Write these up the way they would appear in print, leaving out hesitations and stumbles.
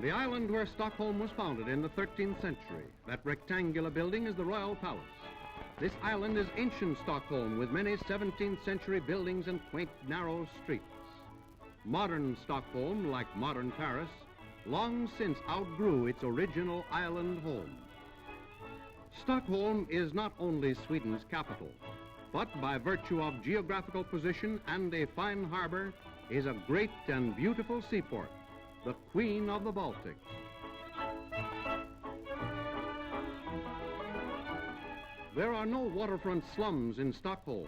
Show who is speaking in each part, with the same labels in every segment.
Speaker 1: The island where Stockholm was founded in the 13th century, that rectangular building is the Royal Palace. This island is ancient Stockholm with many 17th century buildings and quaint narrow streets. Modern Stockholm, like modern Paris, long since outgrew its original island home. Stockholm is not only Sweden's capital, but by virtue of geographical position and a fine harbor, is a great and beautiful seaport, the Queen of the Baltic. There are no waterfront slums in Stockholm.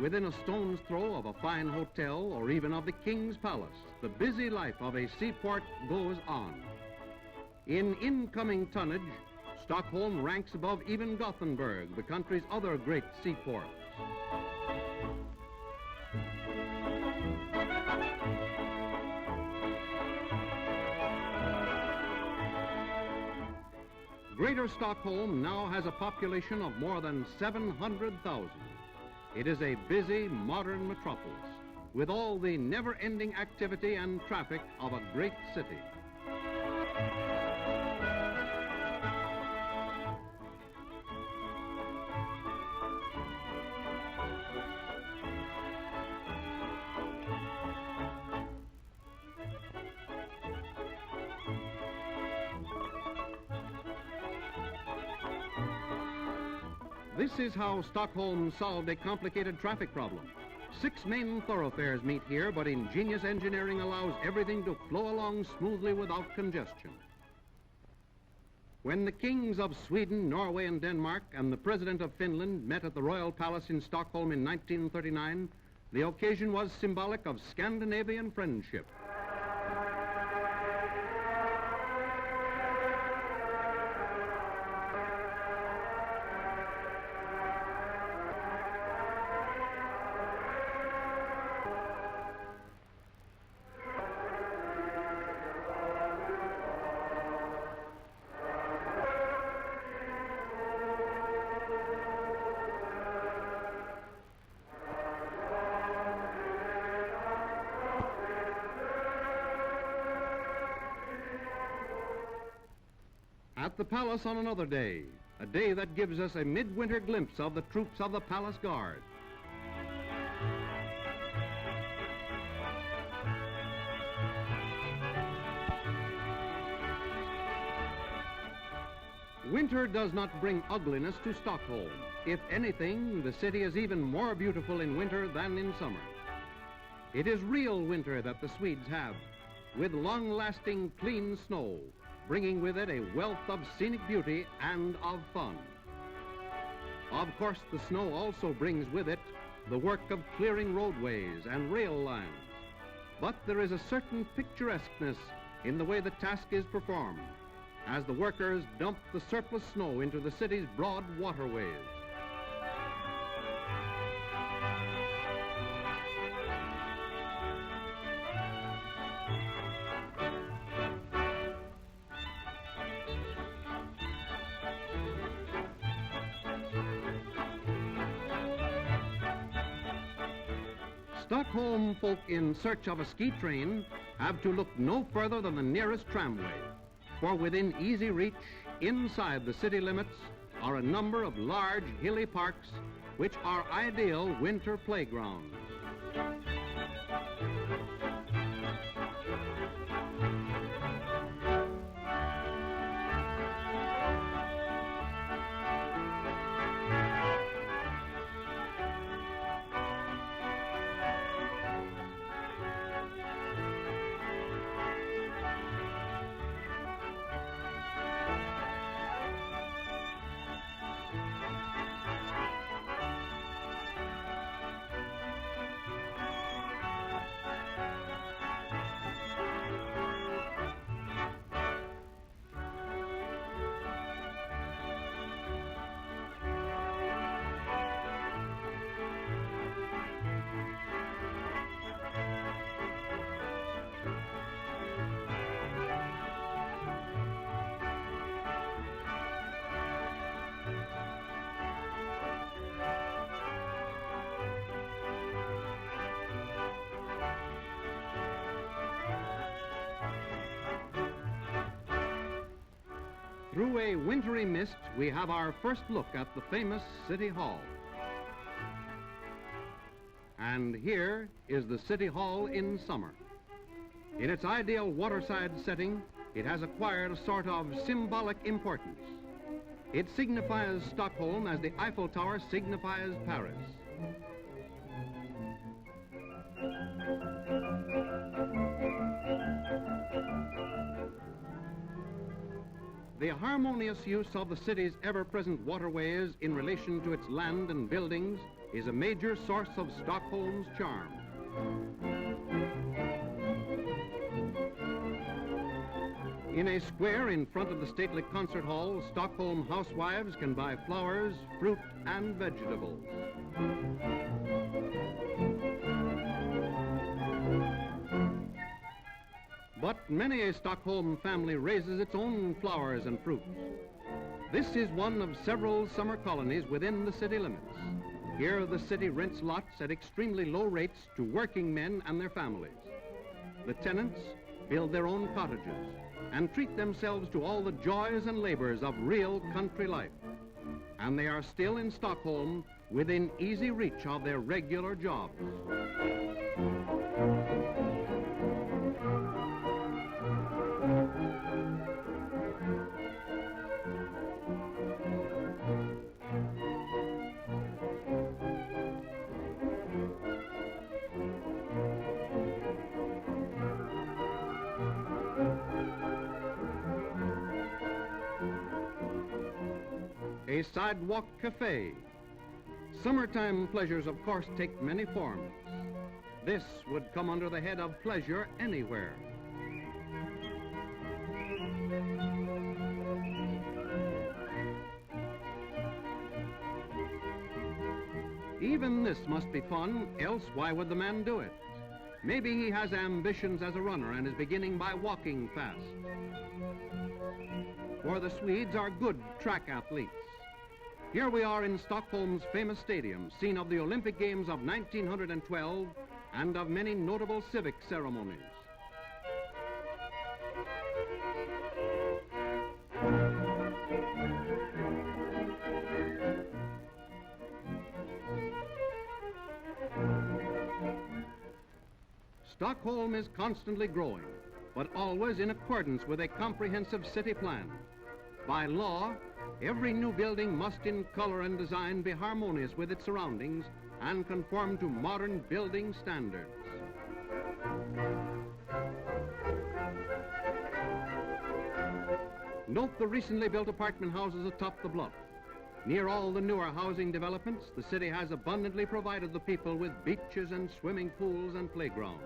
Speaker 1: Within a stone's throw of a fine hotel or even of the King's Palace, the busy life of a seaport goes on. In incoming tonnage, Stockholm ranks above even Gothenburg, the country's other great seaport. Greater Stockholm now has a population of more than 700,000. It is a busy, modern metropolis with all the never-ending activity and traffic of a great city. This is how Stockholm solved a complicated traffic problem. 6 main thoroughfares meet here, but ingenious engineering allows everything to flow along smoothly without congestion. When the kings of Sweden, Norway, and Denmark and the President of Finland met at the Royal Palace in Stockholm in 1939, the occasion was symbolic of Scandinavian friendship. At the palace on another day, a day that gives us a midwinter glimpse of the troops of the Palace Guard. Winter does not bring ugliness to Stockholm. If anything, the city is even more beautiful in winter than in summer. It is real winter that the Swedes have, with long-lasting clean snow, bringing with it a wealth of scenic beauty and of fun. Of course, the snow also brings with it the work of clearing roadways and rail lines. But there is a certain picturesqueness in the way the task is performed, as the workers dump the surplus snow into the city's broad waterways. Stockholm folk in search of a ski train have to look no further than the nearest tramway, for within easy reach, inside the city limits, are a number of large hilly parks which are ideal winter playgrounds. Through a wintry mist, we have our first look at the famous City Hall. And here is the City Hall in summer. In its ideal waterside setting, it has acquired a sort of symbolic importance. It signifies Stockholm as the Eiffel Tower signifies Paris. The harmonious use of the city's ever-present waterways in relation to its land and buildings is a major source of Stockholm's charm. In a square in front of the stately concert hall, Stockholm housewives can buy flowers, fruit, and vegetables. But many a Stockholm family raises its own flowers and fruits. This is one of several summer colonies within the city limits. Here the city rents lots at extremely low rates to working men and their families. The tenants build their own cottages and treat themselves to all the joys and labors of real country life. And they are still in Stockholm within easy reach of their regular jobs. A sidewalk cafe. Summertime pleasures, of course, take many forms. This would come under the head of pleasure anywhere. Even this must be fun, else why would the man do it? Maybe he has ambitions as a runner and is beginning by walking fast. For the Swedes are good track athletes. Here we are in Stockholm's famous stadium, scene of the Olympic Games of 1912 and of many notable civic ceremonies. Stockholm is constantly growing, but always in accordance with a comprehensive city plan. By law, every new building must in color and design be harmonious with its surroundings and conform to modern building standards. Note the recently built apartment houses atop the bluff. Near all the newer housing developments, the city has abundantly provided the people with beaches and swimming pools and playgrounds.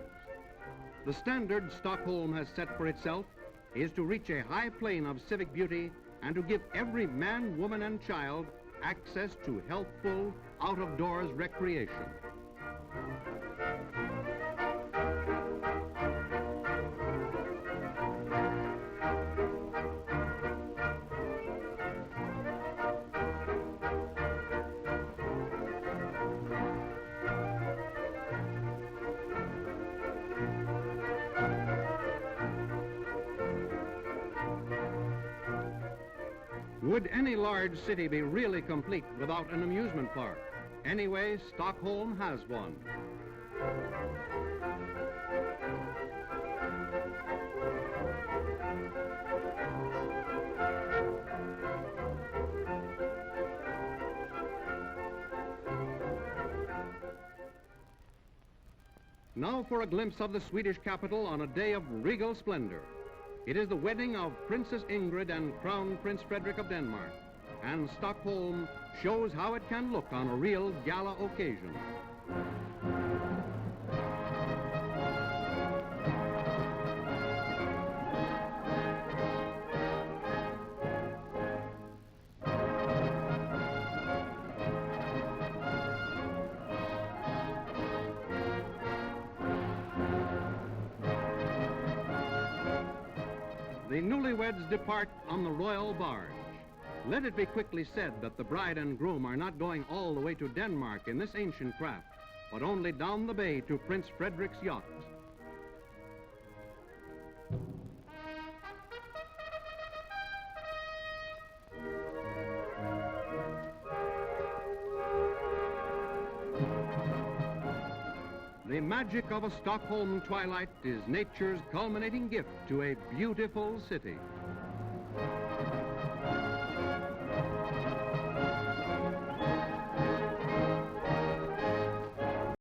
Speaker 1: The standard Stockholm has set for itself is to reach a high plane of civic beauty and to give every man, woman, and child access to healthful, out-of-doors recreation. Would any large city be really complete without an amusement park? Anyway, Stockholm has one. Now for a glimpse of the Swedish capital on a day of regal splendor. It is the wedding of Princess Ingrid and Crown Prince Frederick of Denmark, and Stockholm shows how it can look on a real gala occasion. The newlyweds depart on the royal barge. Let it be quickly said that the bride and groom are not going all the way to Denmark in this ancient craft, but only down the bay to Prince Frederick's yacht. magic of a Stockholm twilight is nature's culminating gift to a beautiful city.